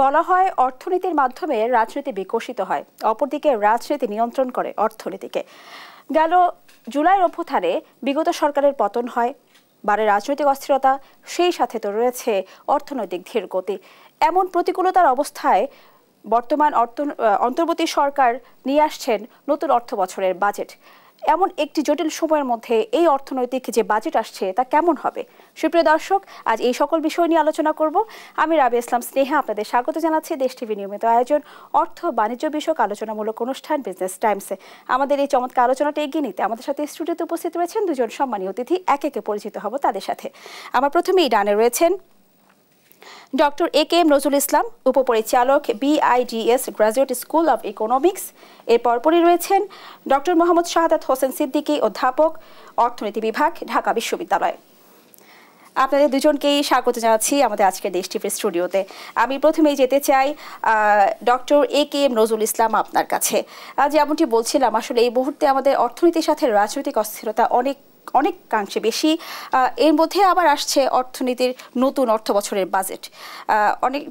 বলা হয় অর্থনীতির মাধ্যমে রাজনীতি বিকশিত হয়, অপরদিকে রাজনীতি নিয়ন্ত্রণ করে অর্থনীতিকে। গেল জুলাই অভ্যুত্থানে বিগত সরকারের পতন হয়, বাড়ে রাজনৈতিক অস্থিরতা, সেই সাথে তো রয়েছে অর্থনৈতিক ধীরগতি। এমন প্রতিকূলতার অবস্থায় বর্তমান অন্তর্বর্তী সরকার নিয়ে আসছেন নতুন অর্থ বছরের বাজেট। এমন একটি জটিল সময়ের মধ্যে এই অর্থনৈতিক যে বাজেট আসছে তা কেমন হবে? সুপ্রিয় দর্শক, আজ এই সকল বিষয় নিয়ে আলোচনা করব। আমি রাবিয়া ইসলাম স্নেহা আপনাদের স্বাগত জানাচ্ছি দেশ টিভি নিয়মিত আয়োজন অর্থ বাণিজ্য বিষয়ক আলোচনামূলক অনুষ্ঠান বিজনেস টাইমসে। আমাদের এই চমৎকার আলোচনাটা এগিয়ে নিতে আমাদের সাথে স্টুডিওতে উপস্থিত রয়েছেন দুজন সম্মানীয় অতিথি। একে একে পরিচিত হব তাদের সাথে। আমার প্রথমেই ডানে রয়েছেন ডক্টর এ.কে.এম. নজরুল ইসলাম, উপপরিচালক, BIDS graduate school of economics. এর পরপরই রয়েছেন ডক্টর মোহাম্মদ শাহাদাত হোসেন সিদ্দিকী, অধ্যাপক, অর্থনীতি বিভাগ, ঢাকা বিশ্ববিদ্যালয়। আপনাদের দুজনকেই স্বাগত জানাচ্ছি আমাদের আজকের দেশ টিভির স্টুডিওতে। আমি প্রথমেই যেতে চাই ডক্টর এ.কে.এম. নজরুল ইসলাম আপনার কাছে। যেমনটি বলছিলাম, আসলে এই মুহূর্তে আমাদের অর্থনীতির সাথে রাজনৈতিক অস্থিরতা অনেকাংশে বেশি। এর মধ্যে আবার আসছে অর্থনীতির নতুন অর্থ বছরের বাজেট।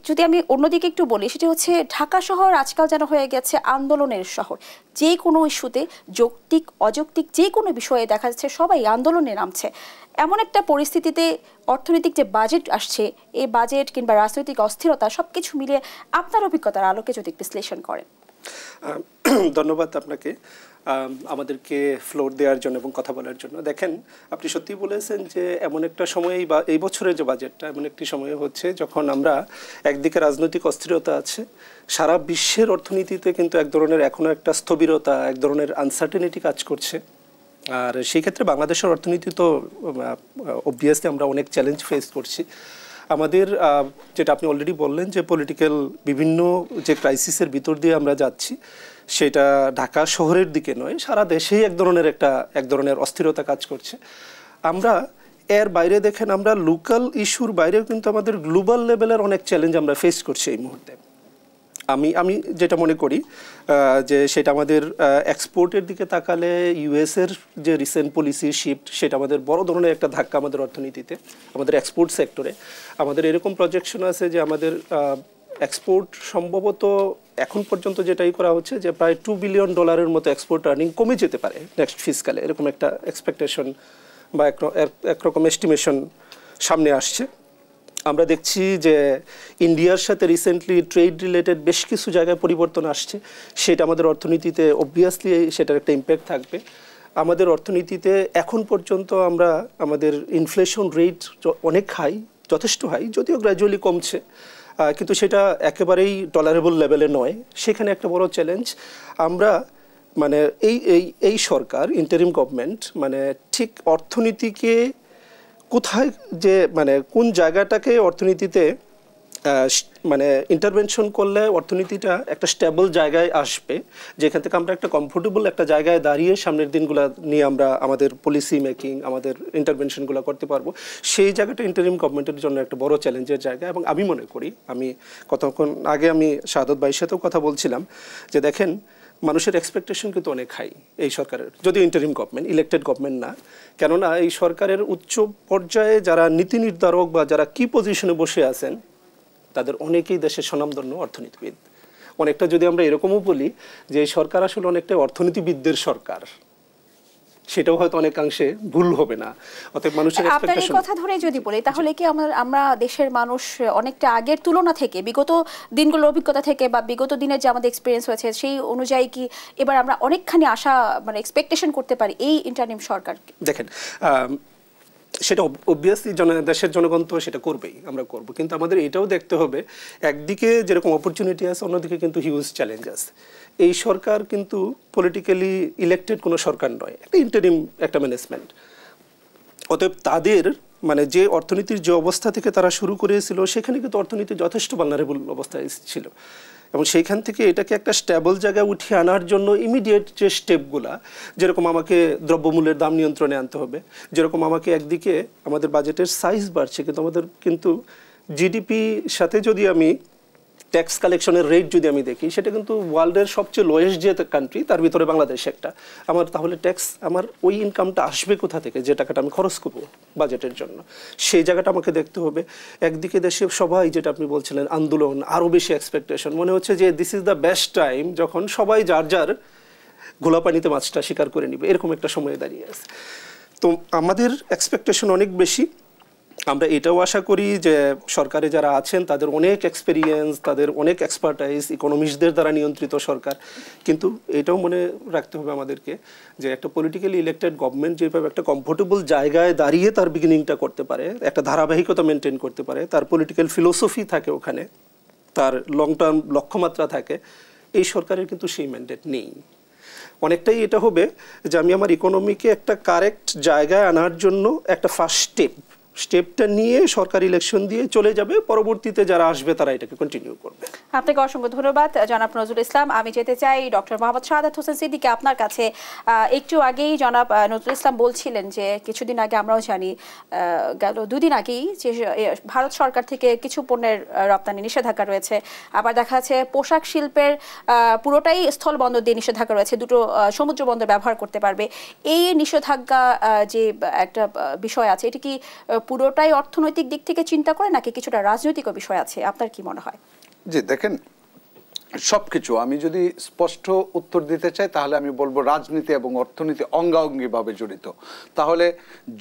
যদি আমি অন্যদিকে একটু বলি, সেটি হচ্ছে ঢাকা শহর আজকাল যেন হয়ে গেছে আন্দোলনের শহর। যে কোনো ইস্যুতে, যৌক্তিক অযৌক্তিক যে কোনো বিষয়ে দেখা যাচ্ছে সবাই আন্দোলনে নামছে। এমন একটা পরিস্থিতিতে অর্থনৈতিক যে বাজেট আসছে, এই বাজেট কিংবা রাজনৈতিক অস্থিরতা সবকিছু মিলিয়ে আপনার অভিজ্ঞতার আলোকে যদি বিশ্লেষণ করেন। ধন্যবাদ আপনাকে আমাদেরকে ফ্লোর দেওয়ার জন্য এবং কথা বলার জন্য। দেখেন, আপনি সত্যি বলেছেন যে এমন একটা সময় বা এই বছরের যে বাজেটটা এমন একটি সময় হচ্ছে যখন আমরা একদিকে রাজনৈতিক অস্থিরতা আছে, সারা বিশ্বের অর্থনীতিতে কিন্তু এক ধরনের এখনও একটা স্থবিরতা, এক ধরনের আনসার্টেনিটি কাজ করছে। আর সেই ক্ষেত্রে বাংলাদেশের অর্থনীতি তো অবভিয়াসলি আমরা অনেক চ্যালেঞ্জ ফেস করছি। আমাদের যেটা আপনি অলরেডি বললেন যে পলিটিক্যাল বিভিন্ন যে ক্রাইসিসের ভিতর দিয়ে আমরা যাচ্ছি, সেটা ঢাকা শহরের দিকে নয়, সারা দেশেই এক ধরনের অস্থিরতা কাজ করছে। আমরা এর বাইরে দেখেন, আমরা লোকাল ইস্যুর বাইরেও কিন্তু আমাদের গ্লোবাল লেভেলের অনেক চ্যালেঞ্জ আমরা ফেস করছি এই মুহূর্তে। আমি যেটা মনে করি যে সেটা আমাদের এক্সপোর্টের দিকে তাকালে ইউএসের যে রিসেন্ট পলিসি শিফট, সেটা আমাদের বড় ধরনের একটা ধাক্কা আমাদের অর্থনীতিতে, আমাদের এক্সপোর্ট সেক্টরে। আমাদের এরকম প্রজেকশন আছে যে আমাদের এক্সপোর্ট সম্ভবত এখন পর্যন্ত যেটাই করা হচ্ছে যে প্রায় $2 বিলিয়ন মতো এক্সপোর্ট আর্নিং কমে যেতে পারে নেক্সট ফিসকালে, এরকম একটা এক্সপেকটেশন বা একরকম এস্টিমেশন সামনে আসছে। আমরা দেখছি যে ইন্ডিয়ার সাথে রিসেন্টলি ট্রেড রিলেটেড বেশ কিছু জায়গায় পরিবর্তন আসছে, সেটা আমাদের অর্থনীতিতে অবভিয়াসলি সেটার একটা ইম্প্যাক্ট থাকবে। আমাদের অর্থনীতিতে এখন পর্যন্ত আমাদের ইনফ্লেশন রেট অনেক হাই, যথেষ্ট হাই, যদিও গ্র্যাজুয়ালি কমছে, কিন্তু সেটা একেবারেই টলারেবল লেভেলে নয়। সেখানে একটা বড় চ্যালেঞ্জ। আমরা এই সরকার, ইন্টারিম গভর্নমেন্ট, ঠিক অর্থনীতিকে কোথায় যে কোন জায়গাটাকে অর্থনীতিতে ইন্টারভেনশন করলে অর্থনীতিটা একটা স্টেবল জায়গায় আসবে, যেখান থেকে আমরা একটা কমফোর্টেবল একটা জায়গায় দাঁড়িয়ে সামনের দিনগুলো নিয়ে আমরা আমাদের পলিসি মেকিং, আমাদের ইন্টারভেনশনগুলো করতে পারবো, সেই জায়গাটা ইন্টারিম গভর্নমেন্টের জন্য একটা বড় চ্যালেঞ্জের জায়গা। এবং আমি মনে করি, আমি কতক্ষণ আগে আমি শাহাদত ভাইয়ের সাথেও কথা বলছিলাম যে দেখেন, মানুষের এক্সপেকটেশন কিন্তু অনেক হাই এই সরকারের, যদিও ইন্টারিম গভর্নমেন্ট, ইলেক্টেড গভর্নমেন্ট না। কেননা এই সরকারের উচ্চ পর্যায়ে যারা নীতি নির্ধারক বা যারা কি পজিশনে বসে আছেন, তাদের অনেকেই দেশের স্বনামধন্য অর্থনীতিবিদ। অনেকটা যদি আমরা এরকমও বলি যে এই সরকার আসলে অনেকটা অর্থনীতিবিদদের সরকার, সেটাও হয়তো অনেকাংশে ভুল হবে না। অতএব মানুষের আপনার কথা ধরে যদি বলি, তাহলে কি আমরা দেশের মানুষ অনেকটা আগের তুলনা থেকে, বিগত দিনগুলোর অভিজ্ঞতা থেকে বা বিগত দিনের যে আমাদের এক্সপিরিয়েন্স হয়েছে সেই অনুযায়ী কি এবার আমরা অনেকখানি আশা এক্সপেকটেশন করতে পারি এই ইন্টারিম সরকার? দেখেন, সেটা অবভিয়াসলি দেশের জনগণ তো সেটা করবেই, আমরা করব, কিন্তু আমাদের এটাও দেখতে হবে একদিকে যেরকম অপরচুনিটি আছে, অন্যদিকে কিন্তু হিউজ চ্যালেঞ্জ আছে। এই সরকার কিন্তু পলিটিক্যালি ইলেক্টেড কোনো সরকার নয়, একটা ইন্টারিম একটা ম্যানেজমেন্ট। অতএব তাদের যে অর্থনীতির যে অবস্থা থেকে তারা শুরু করেছিল, সেখানে কিন্তু অর্থনীতি যথেষ্ট ভালনারেবল অবস্থায় ছিল। এবং সেইখান থেকে এটাকে একটা স্টেবল জায়গায় উঠিয়ে আনার জন্য ইমিডিয়েট যে স্টেপগুলা, যেরকম আমাকে দ্রব্যমূল্যের দাম নিয়ন্ত্রণে আনতে হবে, যেরকম আমাকে একদিকে আমাদের বাজেটের সাইজ বাড়ছে, কিন্তু আমাদের জিডিপি সাথে যদি আমি ট্যাক্স কালেকশনের রেট যদি আমি দেখি, সেটা কিন্তু ওয়ার্ল্ডের সবচেয়ে লোয়েস্ট যে কান্ট্রি তার ভিতরে বাংলাদেশ একটা। আমার তাহলে ট্যাক্স, আমার ওই ইনকামটা আসবে কোথা থেকে, যে টাকাটা আমি খরচ করবো বাজেটের জন্য, সেই জায়গাটা আমাকে দেখতে হবে। একদিকে দেশে সবাই, যেটা আপনি বলছিলেন আন্দোলন, আরও বেশি এক্সপেকটেশন, মনে হচ্ছে যে this is the best time, যখন সবাই যার যার গোলাপানিতে মাছটা শিকার করে নিবে, এরকম একটা সময়ে দাঁড়িয়ে আছে। তো আমাদের এক্সপেকটেশন অনেক বেশি। আমরা এটাও আশা করি যে সরকারে যারা আছেন তাদের অনেক এক্সপেরিয়েন্স, তাদের অনেক এক্সপার্টাইজ, ইকোনমিস্টদের দ্বারা নিয়ন্ত্রিত সরকার। কিন্তু এটাও মনে রাখতে হবে আমাদেরকে যে একটা পলিটিক্যালি ইলেক্টেড গভর্নমেন্ট যেভাবে একটা কমফোর্টেবল জায়গায় দাঁড়িয়ে তার বিগিনিংটা করতে পারে, একটা ধারাবাহিকতা মেনটেন করতে পারে, তার পলিটিক্যাল ফিলোসফি থাকে ওখানে, তার লং টার্ম লক্ষ্যমাত্রা থাকে, এই সরকারের কিন্তু সেই ম্যান্ডেট নেই। অনেকটাই এটা হবে যে আমি আমার ইকোনমিকে একটা কারেক্ট জায়গায় আনার জন্য একটা ফার্স্ট স্টেপটা নিয়ে সরকার ইলেকশন দিয়ে চলে যাবে, পরবর্তীতে যারা আসবে তারা এটাকে কন্টিনিউ করবে। আপনাকে অসংখ্য ধন্যবাদ জনাব নজরুল ইসলাম। আমি যেতে চাই ডক্টর মোহাম্মদ শাহাদাত হোসেন সিদ্দিকী আপনার কাছে। একটু আগেই জনাব নজরুল ইসলাম বলছিলেন যে কিছুদিন আগে, আমরাও জানি গেল 2 দিন আগেই, যে ভারত সরকার থেকে কিছু পণ্যের রপ্তানি নিষেধাজ্ঞা রয়েছে। আবার দেখা যাচ্ছে পোশাক শিল্পের পুরোটাই স্থলবন্দর দিয়ে নিষেধাজ্ঞা রয়েছে, দুটো সমুদ্র বন্দর ব্যবহার করতে পারবে। এই নিষেধাজ্ঞা যে একটা বিষয় আছে, এটি কি পুরোটাই অর্থনৈতিক দিক থেকে চিন্তা করে, নাকি কিছুটা রাজনৈতিক বিষয় আছে? আপনার কি মনে হয়? জি দেখেন, সবকিছু আমি যদি স্পষ্ট উত্তর দিতে চাই তাহলে আমি বলবো রাজনীতি এবং অর্থনীতি অঙ্গাঙ্গিভাবে জড়িত। তাহলে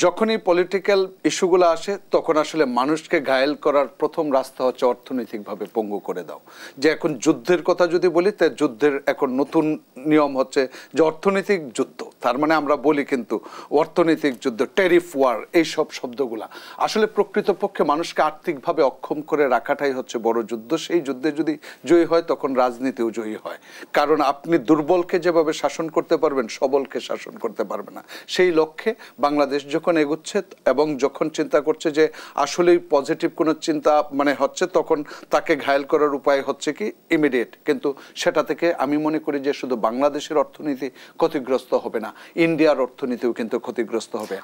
যখনই পলিটিক্যাল ইস্যুগুলো আসে তখন আসলে মানুষকে ঘায়েল করার প্রথম রাস্তা হচ্ছে অর্থনৈতিকভাবে পঙ্গু করে দাও। যে এখন যুদ্ধের কথা যদি বলি, তাই যুদ্ধের এখন নতুন নিয়ম হচ্ছে যে অর্থনৈতিক যুদ্ধ। তার মানে আমরা বলি কিন্তু অর্থনৈতিক যুদ্ধ, ট্যারিফ ওয়ার, এইসব শব্দগুলা আসলে প্রকৃতপক্ষে মানুষকে আর্থিকভাবে অক্ষম করে রাখাটাই হচ্ছে বড় যুদ্ধ। সেই যুদ্ধে যদি জয়ী হয় তখন রাজনীতিও জয়ী হয়। কারণ আপনি দুর্বলকে যেভাবে শাসন করতে পারবেন, সবলকে শাসন করতে পারবে না। সেই লক্ষ্যে বাংলাদেশ যখন এগুচ্ছে এবং যখন চিন্তা করছে যে আসলেই পজিটিভ কোনো চিন্তা হচ্ছে, তখন তাকে ঘায়েল করার উপায় হচ্ছে কি ইমিডিয়েট। কিন্তু সেটা থেকে আমি মনে করি যে শুধু বাংলাদেশের অর্থনীতি ক্ষতিগ্রস্ত হবে না, ইন্ডিয়ার অর্থনীতিও কিন্তু ক্ষতিগ্রস্ত হবে।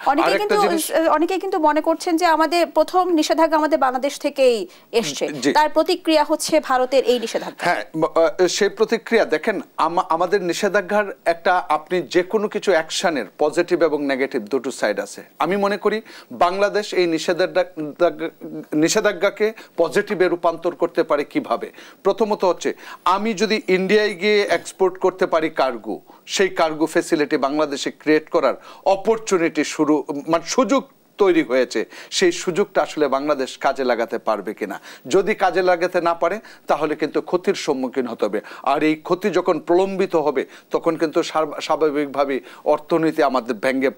অনেকে কিন্তু মনে করছেন যে আমাদের প্রথম নিষেধাজ্ঞা আমাদের বাংলাদেশ থেকেই এসছে, তার প্রতিক্রিয়া হচ্ছে ভারতের এই নিষেধাজ্ঞা। হ্যাঁ, সেই প্রতিক্রিয়া দেখেন, আমাদের নিষেধাজ্ঞার একটা, আপনি যে কোনো কিছু অ্যাকশনের পজিটিভ এবং নেগেটিভ দুটো সাইড আছে। আমি মনে করি বাংলাদেশ এই নিষেধাজ্ঞাকে পজিটিভে রূপান্তর করতে পারে কিভাবে। প্রথমত হচ্ছে, আমি যদি ইন্ডিয়ায় গিয়ে এক্সপোর্ট করতে পারি কার্গো, সেই কার্গো ফ্যাসিলিটি বাংলাদেশে ক্রিয়েট করার অপরচুনিটি সুযোগ তৈরি হয়েছে। সেই সুযোগটা আসলে বাংলাদেশ কাজে লাগাতে পারবে কিনা। যদি কাজে লাগাতে না পারে তাহলে কিন্তু ক্ষতির সম্মুখীন হতে হবে। আর এই ক্ষতি যখন প্রলম্বিত হবে তখন কিন্তু স্বাভাবিকভাবে অর্থনীতি আমাদের ভেঙে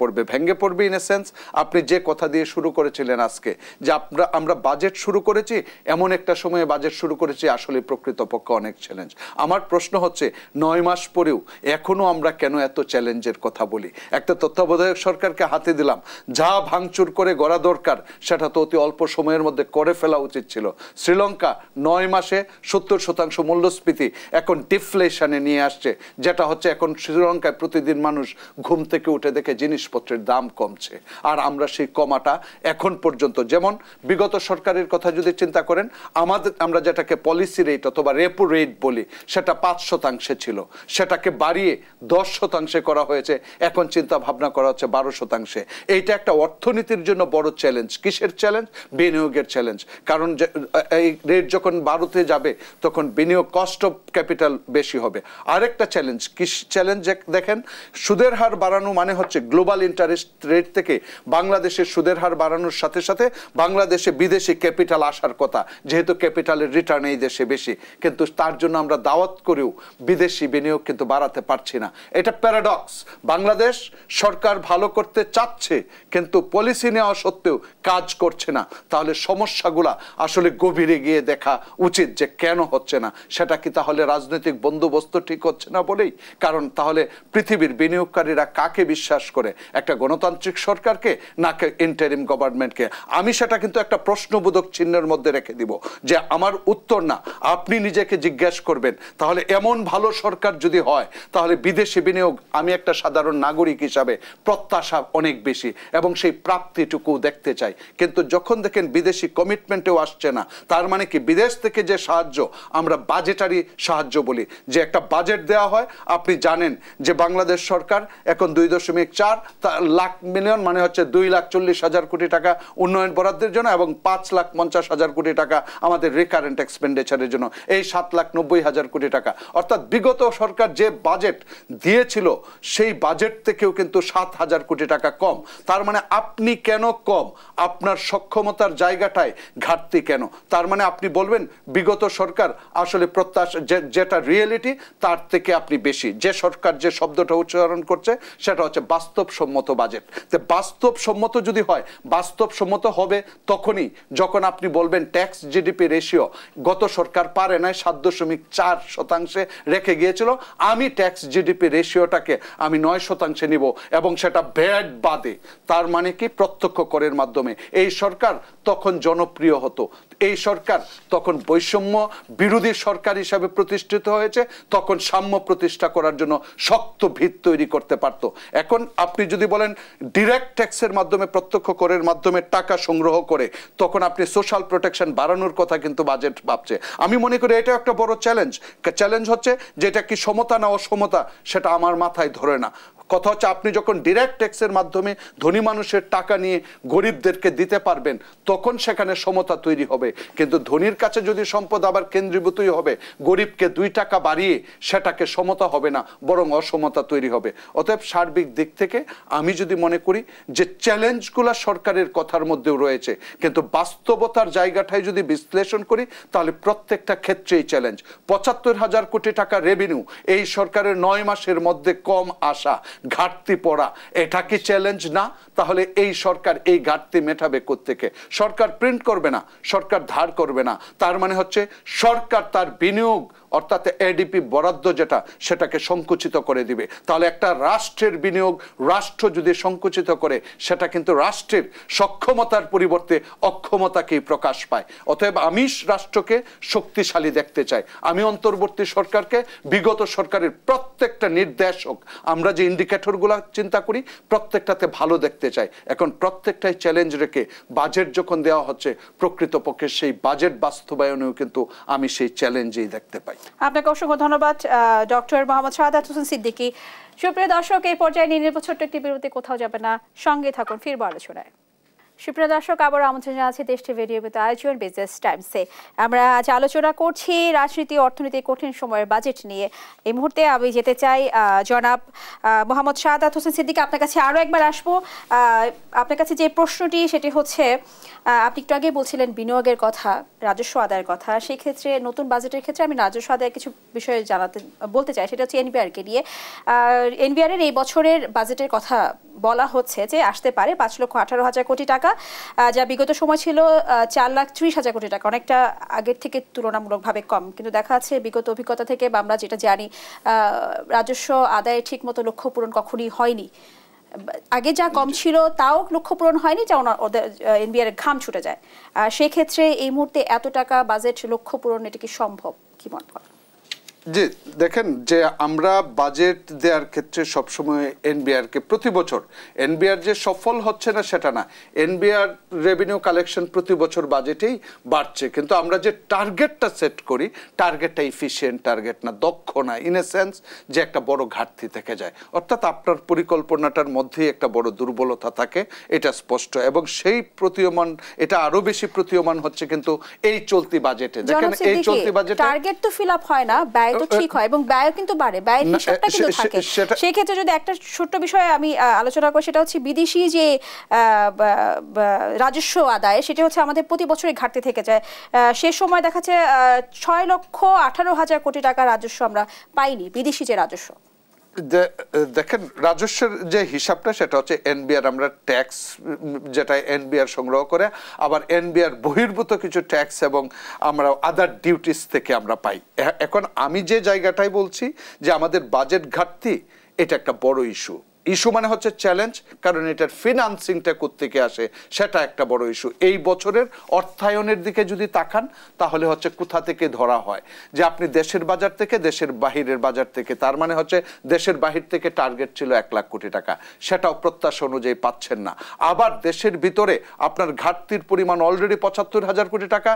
পড়বে ইন এ সেন্স। আপনি যে কথা দিয়ে শুরু করেছিলেন আজকে, যে আমরা বাজেট শুরু করেছি, এমন একটা সময়ে বাজেট শুরু করেছি আসলে প্রকৃতপক্ষে অনেক চ্যালেঞ্জ। আমার প্রশ্ন হচ্ছে 9 মাস পরেও এখনো আমরা কেন এত চ্যালেঞ্জের কথা বলি? একটা তত্ত্বাবধায়ক সরকারকে হাতে দিলাম, যা ভাঙচুর করে গড়া দরকার সেটা তো অতি অল্প সময়ের মধ্যে করে ফেলা উচিত ছিল। শ্রীলঙ্কা 9 মাসে 70% মূল্যস্ফীতি এখন ডিফ্লেশনে নিয়ে আসছে, যেটা হচ্ছে এখন শ্রীলঙ্কায় প্রতিদিন মানুষ ঘুম থেকে উঠে দেখে জিনিসপত্রের দাম কমছে। আর আমরা সেই কমাটা এখন পর্যন্ত, যেমন বিগত সরকারের কথা যদি চিন্তা করেন, আমরা যেটাকে পলিসি রেট অথবা রেপো রেট বলি, সেটা 5% ছিল, সেটাকে বাড়িয়ে 10% করা হয়েছে। এখন চিন্তা ভাবনা করা হচ্ছে 12%। এইটা একটা অর্থনীতির জন্য বড় চ্যালেঞ্জ। কিসের চ্যালেঞ্জ? বিনিয়োগের চ্যালেঞ্জ। কারণ এই রেট যখন 12-তে যাবে তখন বিনিয়োগ, কস্ট অফ ক্যাপিটাল বেশি হবে। আরেকটা চ্যালেঞ্জ, কি চ্যালেঞ্জ দেখেন, সুদের হার বাড়ানো মানে হচ্ছে গ্লোবাল ইন্টারেস্ট রেট থেকে বাংলাদেশের সুদের হার বাড়ানোর সাথে সাথে বাংলাদেশে বিদেশি ক্যাপিটাল আসার কথা, যেহেতু ক্যাপিটালের রিটার্ন এই দেশে বেশি, কিন্তু তার জন্য আমরা দাওয়াত করেও বিদেশি বিনিয়োগ কিন্তু বাড়াতে পারছি না। এটা প্যারাডক্স। বাংলাদেশ সরকার ভালো করতে চাচ্ছে কিন্তু পলিসি নেওয়া সত্ত্বেও কাজ করছে না। তাহলে সমস্যাগুলা আসলে গভীরে গিয়ে দেখা উচিত যে কেন হচ্ছে না। সেটা কি তাহলে রাজনৈতিক বন্দোবস্ত ঠিক হচ্ছে না বলেই? কারণ তাহলে পৃথিবীর বিনিয়োগকারীরা কাকে বিশ্বাস করে, একটা গণতান্ত্রিক সরকারকে নাকি ইন্টারিম গভর্নমেন্টকে? আমি সেটা কিন্তু একটা প্রশ্নবোধক চিহ্নের মধ্যে রেখে দিব, যে আমার উত্তর না, আপনি নিজেকে জিজ্ঞেস করবেন। তাহলে এমন ভালো সরকার যদি হয় তাহলে বিদেশি বিনিয়োগ, আমি একটা সাধারণ নাগরিক হিসাবে প্রত্যাশা অনেক বেশি, এবং সেই প্রাপ্য ঘাটতিটুকু দেখতে চাই। কিন্তু যখন দেখেন বিদেশি কমিটমেন্টেও আসছে না, তার মানে কি বিদেশ থেকে যে সাহায্য, আমরা বাজেটারি সাহায্য বলি, যে একটা বাজেট দেওয়া হয়। আপনি জানেন যে বাংলাদেশ সরকার এখন 2.4 লাখ মিলিয়ন মানে হচ্ছে 2,40,000 কোটি টাকা উন্নয়ন বরাদ্দের জন্য এবং 5,50,000 কোটি টাকা আমাদের রিকারেন্ট এক্সপেন্ডিচারের জন্য, এই 7,90,000 কোটি টাকা। অর্থাৎ বিগত সরকার যে বাজেট দিয়েছিল সেই বাজেট থেকেও কিন্তু 7,000 কোটি টাকা কম। তার মানে আপনি কেন কম, আপনার সক্ষমতার জায়গাটায় ঘাটতি কেন? তার মানে আপনি বলবেন বিগত সরকার আসলে প্রত্যাশা যেটা রিয়েলিটি তার থেকে আপনি বেশি। যে সরকার যে শব্দটা উচ্চারণ করছে সেটা হচ্ছে বাস্তবসম্মত বাজেট। তো বাস্তবসম্মত যদি হয়, বাস্তবসম্মত হবে তখনই যখন আপনি বলবেন ট্যাক্স জিডিপি রেশিও গত সরকার পারে নাই 7.4% রেখে গিয়েছিল, আমি ট্যাক্স জিডিপি রেশিওটাকে আমি 9% নিব এবং সেটা ভ্যাট বাদে। তার মানে কি প্রত্যক্ষ করের মাধ্যমে এই সরকার তখন জনপ্রিয় হতো। এই সরকার তখন বৈষম্য বিরোধী সরকার হিসাবে প্রতিষ্ঠিত হয়েছে, তখন সাম্য প্রতিষ্ঠা করার জন্য শক্ত ভিত তৈরি করতে পারত। এখন আপনি যদি বলেন ডিরেক্ট ট্যাক্সের মাধ্যমে, প্রত্যক্ষ করের মাধ্যমে টাকা সংগ্রহ করে, তখন আপনি সোশ্যাল প্রোটেকশন বাড়ানোর কথা কিন্তু বাজেট ভাবছে। আমি মনে করি এটা একটা বড় চ্যালেঞ্জ হচ্ছে যে এটা কি সমতা না অসমতা সেটা আমার মাথায় ধরে না। কথা হচ্ছে আপনি যখন ডিরেক্ট ট্যাক্সের মাধ্যমে ধনী মানুষের টাকা নিয়ে গরিবদেরকে দিতে পারবেন তখন সেখানে সমতা তৈরি হবে। কিন্তু ধনীর কাছে যদি সম্পদ আবার কেন্দ্রীভূতই হবে, গরিবকে 2 টাকা বাড়িয়ে সেটাকে সমতা হবে না, বরং অসমতা তৈরি হবে। অতএব সার্বিক দিক থেকে আমি যদি মনে করি যে চ্যালেঞ্জগুলো সরকারের কথার মধ্যেও রয়েছে, কিন্তু বাস্তবতার জায়গাটায় যদি বিশ্লেষণ করি তাহলে প্রত্যেকটা ক্ষেত্রেই চ্যালেঞ্জ। 75,000 কোটি টাকা রেভিনিউ এই সরকারের 9 মাসের মধ্যে কম আসা, ঘাটতি পড়া, এটা কি চ্যালেঞ্জ না? তাহলে এই সরকার এই ঘাটতি মেটাবে কোত্থেকে? সরকার প্রিন্ট করবে না, সরকার ধার করবে না, তার মানে হচ্ছে সরকার তার বিনিয়োগ অর্থাৎ এডিপি বরাদ্দ যেটা সেটাকে সংকুচিত করে দিবে। তাহলে একটা রাষ্ট্রের বিনিয়োগ রাষ্ট্র যদি সংকুচিত করে সেটা কিন্তু রাষ্ট্রের সক্ষমতার পরিবর্তে অক্ষমতাকেই প্রকাশ পায়। অতএব আমি রাষ্ট্রকে শক্তিশালী দেখতে চাই। আমি অন্তর্বর্তী সরকারকে বিগত সরকারের প্রত্যেকটা নির্দেশক, আমরা যে ইন্ডিকেটরগুলো চিন্তা করি প্রত্যেকটাতে ভালো দেখতে চাই। এখন প্রত্যেকটাই চ্যালেঞ্জ রেখে বাজেট যখন দেওয়া হচ্ছে, প্রকৃতপক্ষে সেই বাজেট বাস্তবায়নেও কিন্তু আমি সেই চ্যালেঞ্জেই দেখতে পাই। আপনাকে অসংখ্য ধন্যবাদ ডক্টর মোহাম্মদ শাহাদাত হোসেন সিদ্দিকী। সুপ্রিয় দর্শক, এই পর্যায়ে নিয়ে নির্বাচন ছোট্ট একটি বিরতি, কোথাও যাবে না, সঙ্গে থাকুন, ফিরবো আলোচনায়। সুপ্রিয় দর্শক, আবার আমন্ত্রণ জানাচ্ছি দেশ টিভি রেডিওতে আয়োজন বিজনেস টাইমসে। আমরা আজ আলোচনা করছি রাজনীতি অর্থনীতি কঠিন সময়ের বাজেট নিয়ে। এই মুহূর্তে আমি যেতে চাই জনাব মোহাম্মদ শাহাদাত হোসেন সিদ্দিকী, আপনার কাছে আরও একবার আসবো। আপনার কাছে যে প্রশ্নটি সেটি হচ্ছে, আপনি একটু আগে বলছিলেন বিনিয়োগের কথা, রাজস্ব আদায়ের কথা। সেই ক্ষেত্রে নতুন বাজেটের ক্ষেত্রে আমি রাজস্ব আদায়ের কিছু বিষয়ে বলতে চাই। সেটা হচ্ছে এনবিআরকে নিয়ে। এনবিআরের এই বছরের বাজেটের কথা বলা হচ্ছে যে আসতে পারে 5,18,000 কোটি টাকা, যা বিগত সময় ছিল 4,30,000 কোটি টাকা, অনেকটা আগের থেকে তুলনামূলকভাবে কম। কিন্তু দেখা যাচ্ছে বিগত অভিজ্ঞতা থেকে বা আমরা যেটা জানি, রাজস্ব আদায়ে ঠিক মতো লক্ষ্য পূরণ কখনই হয়নি। আগে যা কম ছিল তাও লক্ষ্য পূরণ হয়নি, যা ওদের এনবিআর ঘাম ছুটে যায়। সেক্ষেত্রে এই মুহূর্তে এত টাকা বাজেট লক্ষ্য পূরণ, এটা কি সম্ভব, কি মনে করেন? জি দেখেন, যে আমরা বাজেট দেওয়ার ক্ষেত্রে সবসময় এনবিআরকে প্রতি বছর, এনবিআর যে সফল হচ্ছে না সেটা না, এনবিআর রেভিনিউ কালেকশন প্রতি বছর বাজেটেই বাড়ছে, কিন্তু আমরা যে টার্গেটটা সেট করি টার্গেটটা ইফিশিয়েন্ট টার্গেট না, দক্ষ না, ইন এ সেন্স যে একটা বড় ঘাটতি থেকে যায়। অর্থাৎ আপনার পরিকল্পনাটার মধ্যেই একটা বড় দুর্বলতা থাকে, এটা স্পষ্ট। এবং সেই প্রতীয়মান, এটা আরো বেশি প্রতীয়মান হচ্ছে কিন্তু এই চলতি বাজেটে। দেখেন এই চলতি বাজেটে টার্গেট তো ফিল আপ হয় না, ব্যয় তো ঠিক হয় এবং ব্যয় কিন্তু বাড়ে, ব্যয়ের হিসাবটা কিন্তু থাকে। সেই ক্ষেত্রে যদি একটা ছোট্ট বিষয়ে আমি আলোচনা করি, সেটা হচ্ছে বিদেশি যে রাজস্ব আদায়, সেটা হচ্ছে আমাদের প্রতি বছরই ঘাটতি থেকে যায়। সে সময় দেখা যাচ্ছে 6,18,000 কোটি টাকা রাজস্ব আমরা পাইনি, বিদেশি যে রাজস্ব। দেখেন রাজস্বের যে হিসাবটা সেটা হচ্ছে এনবিআর, আমরা ট্যাক্স যেটা এনবিআর সংগ্রহ করে, আবার এনবিআর বহির্ভূত কিছু ট্যাক্স এবং আমরা আদার ডিউটিস থেকে আমরা পাই। এখন আমি যে জায়গাটাই বলছি যে আমাদের বাজেট ঘাটতি, এটা একটা বড় ইস্যু। ইস্যু মানে হচ্ছে চ্যালেঞ্জ, কারণ এটার ফিনান্সিংটা কোত্থেকে আসে সেটা একটা বড় ইস্যু। এই বছরের অর্থায়নের দিকে যদি তাকান তাহলে হচ্ছে কোথা থেকে ধরা হয় যে আপনি দেশের বাজার থেকে, দেশের বাহিরের বাজার থেকে, তার মানে হচ্ছে দেশের বাহির থেকে টার্গেট ছিল 1 লাখ কোটি টাকা, সেটাও প্রত্যাশা অনুযায়ী পাচ্ছেন না। আবার দেশের ভিতরে আপনার ঘাটতির পরিমাণ অলরেডি 75,000 কোটি টাকা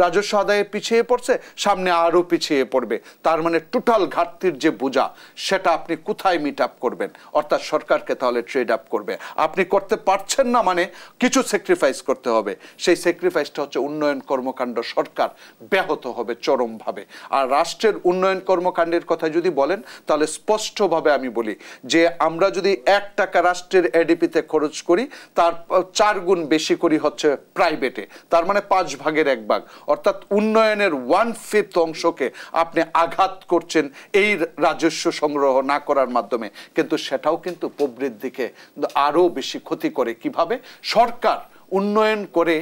রাজস্ব আদায়ে পিছিয়ে পড়ছে, সামনে আরও পিছিয়ে পড়বে। তার মানে টোটাল ঘাটতির যে বোঝা সেটা আপনি কোথায় মিট আপ করবেন? অর্থাৎ সরকারকে তাহলে ট্রেড আপ করবে। আপনি করতে পারছেন না মানে কিছু স্যাক্রিফাইস করতে হবে। সেই স্যাক্রিফাইসটা হচ্ছে উন্নয়ন কর্মকাণ্ড সরকার ব্যাহত হবে চরমভাবে। আর রাষ্ট্রের উন্নয়ন কর্মকাণ্ডের কথা যদি বলেন তাহলে স্পষ্টভাবে আমি বলি যে আমরা যদি 1 টাকা রাষ্ট্রের এডিপিতে খরচ করি তার 4 গুণ বেশি করি হচ্ছে প্রাইভেটে, তার মানে 5 ভাগের 1 ভাগ, অর্থাৎ উন্নয়নের 1/5 অংশকে আপনি আঘাত করছেন এই রাজস্ব সংগ্রহ না করার মাধ্যমে। কিন্তু সেটাও কিন্তু প্রবৃদ্ধিকে আরও বেশি ক্ষতি করে। কিভাবে? সরকার উন্নয়ন করে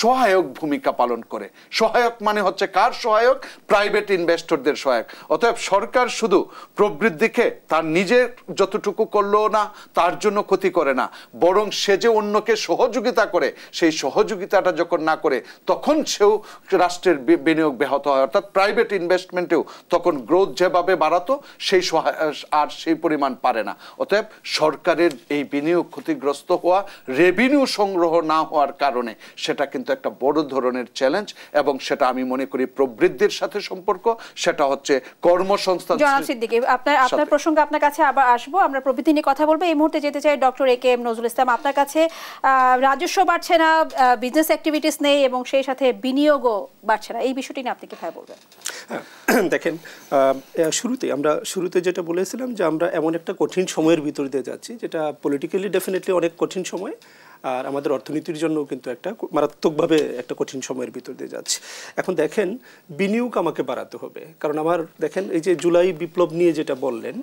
সহায়ক ভূমিকা পালন করে। সহায়ক মানে হচ্ছে কার সহায়ক? প্রাইভেট ইনভেস্টরদের সহায়ক। অতএব সরকার শুধু প্রবৃদ্ধিকে তার নিজের যতটুকু করলো না তার জন্য ক্ষতি করে না, বরং সে যে অন্যকে সহযোগিতা করে সেই সহযোগিতাটা যখন না করে তখন সেও রাষ্ট্রের বিনিয়োগ ব্যাহত হয়। অর্থাৎ প্রাইভেট ইনভেস্টমেন্টেও তখন গ্রোথ যেভাবে বাড়াতো সেই আর সেই পরিমাণ পারে না। অতএব সরকারের এই বিনিয়োগ ক্ষতিগ্রস্ত হওয়া, রেভিনিউ সংগ্রহ না হওয়ার কারণে সেটা কিন্তু একটা বড় ধরনের চ্যালেঞ্জ, এবং সেটা আমি মনে করি প্রবৃদ্ধির সাথে সম্পর্ক, সেটা হচ্ছে কর্মসংস্থান। জনাব সিদ্দিকী, আপনার প্রসঙ্গে আপনার কাছে আবার আসবো, আমরা প্রবৃদ্ধি নিয়ে কথা বলবো। এই মুহূর্তে যেতে চাই ডক্টর এ.কে.এম. নজরুল ইসলাম, আপনার কাছে। রাজস্ব বাড়ছে না, বিজনেস অ্যাক্টিভিটিস নেই এবং সেই সাথে বিনিয়োগও বাড়ছে না, এই বিষয়টি নিয়ে আপনি কিভাবে বলবেন? দেখেন, শুরুতে যেটা বলেছিলাম যে আমরা এমন একটা কঠিন সময়ের ভিতর দিয়ে যাচ্ছি যেটা পলিটিক্যালি ডেফিনেটলি অনেক কঠিন সময়, আর আমাদের অর্থনীতির জন্য কিন্তু একটা মারাত্মকভাবে একটা কঠিন সময়ের ভিতর দিয়ে যাচ্ছে। এখন দেখেন, বিনিয়োগ আমাকে বাড়াতে হবে, কারণ আমার দেখেন এই যে জুলাই বিপ্লব নিয়ে যেটা বললেন,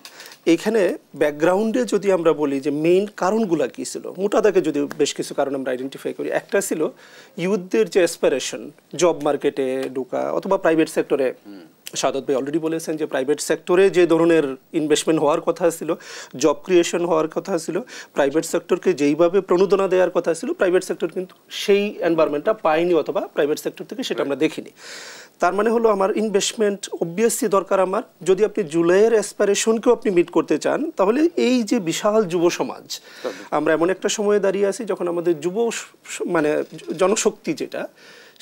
এইখানে ব্যাকগ্রাউন্ডে যদি আমরা বলি যে মেইন কারণগুলা কী ছিল, মোটা দাগে যদি বেশ কিছু কারণ আমরা আইডেন্টিফাই করি। একটা ছিল ইউথদের যে অ্যাসপিরেশন, জব মার্কেটে ঢোকা অথবা প্রাইভেট সেক্টরে। সাদত ভাই অলরেডি বলেছেন যে প্রাইভেট সেক্টরে যে ধরনের ইনভেস্টমেন্ট হওয়ার কথা ছিল, জব ক্রিয়েশন হওয়ার কথা ছিল, প্রাইভেট সেক্টরকে যেইভাবে প্রণোদনা দেওয়ার কথা ছিল, প্রাইভেট সেক্টর কিন্তু সেই এনভায়রনমেন্টটা পায়নি অথবা প্রাইভেট সেক্টর থেকে সেটা আমরা দেখিনি। তার মানে হলো আমার ইনভেস্টমেন্ট অবভিয়াসলি দরকার। আমার যদি আপনি জুলাইয়ের অ্যাসপিরেশনকেও আপনি মিট করতে চান তাহলে এই যে বিশাল যুব সমাজ, আমরা এমন একটা সময়ে দাঁড়িয়ে আছি যখন আমাদের মানে জনশক্তি যেটা,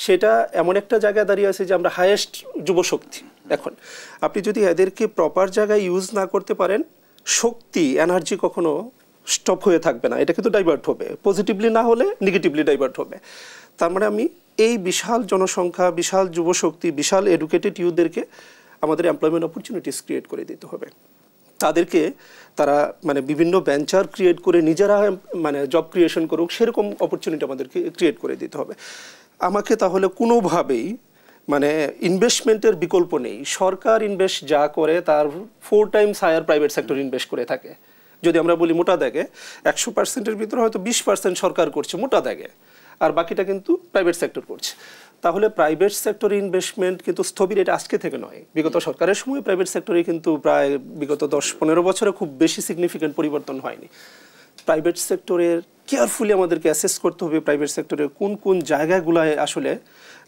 সেটা এমন একটা জায়গায় দাঁড়িয়ে আছে যে আমরা হাইয়েস্ট যুবশক্তি। এখন আপনি যদি এদেরকে প্রপার জায়গায় ইউজ না করতে পারেন, শক্তি এনার্জি কখনো স্টপ হয়ে থাকবে না, এটা কিন্তু ডাইভার্ট হবে, পজিটিভলি না হলে নেগেটিভলি ডাইভার্ট হবে। তার মানে আমি এই বিশাল জনসংখ্যা, বিশাল যুবশক্তি, বিশাল এডুকেটেড ইউথদেরকে আমাদের এমপ্লয়মেন্ট অপরচুনিটিস ক্রিয়েট করে দিতে হবে। তাদেরকে তারা মানে বিভিন্ন ভেঞ্চার ক্রিয়েট করে নিজেরা মানে জব ক্রিয়েশন করুক, সেরকম অপরচুনিটি আমাদেরকে ক্রিয়েট করে দিতে হবে। আমাকে তাহলে কোনোভাবেই মানে ইনভেস্টমেন্টের বিকল্প নেই। সরকার ইনভেস্ট যা করে তার 4 times higher private sector invest করে থাকে। যদি আমরা বলি মোটা দাগে 100%-এর ভিতরে হয়তো 20% সরকার করছে মোটা দাগে, আর বাকিটা কিন্তু প্রাইভেট সেক্টর করছে। তাহলে প্রাইভেট সেক্টরে ইনভেস্টমেন্ট কিন্তু স্থবির, এটা আজকে থেকে নয়। বিগত সরকারের সময় প্রাইভেট সেক্টরে কিন্তু প্রায় বিগত 10-15 বছরে খুব বেশি সিগনিফিক্যান্ট পরিবর্তন হয়নি। প্রাইভেট সেক্টরের কেয়ারফুলি আমাদেরকে অ্যাসেস করতে হবে প্রাইভেট সেক্টরের কোন কোন জায়গাগুলোয় আসলে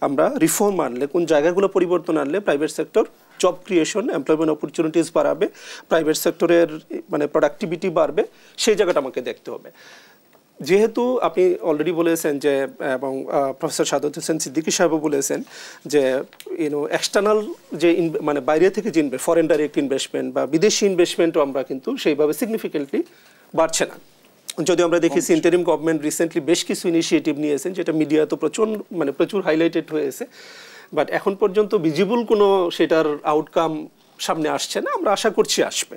আমরা রিফর্ম আনলে, কোন জায়গাগুলো পরিবর্তন আনলে private sector job creation, employment opportunities বাড়াবে, প্রাইভেট সেক্টরের মানে প্রোডাক্টিভিটি বাড়বে, সেই জায়গাটা আমাকে দেখতে হবে। যেহেতু আপনি অলরেডি বলেছেন যে, এবং প্রফেসর সাদত হোসেন সিদ্দিকী সাহেবও বলেছেন যে এক্সটার্নাল যে মানে বাইরে থেকে যে ফরেন ডাইরেক্ট ইনভেস্টমেন্ট বা বিদেশি ইনভেস্টমেন্টও আমরা কিন্তু সেইভাবে সিগনিফিকেন্টলি বাড়ছে না। যদি আমরা দেখেছি ইন্টারিম গভর্নমেন্ট রিসেন্টলি বেশ কিছু ইনিশিয়েটিভ নিয়েছেন, যেটা মিডিয়া তো প্রচুর হাইলাইটেড হয়েছে, বাট এখন পর্যন্ত ভিজিবল কোনো সেটার আউটকাম সামনে আসছে না। আমরা আশা করছি আসবে।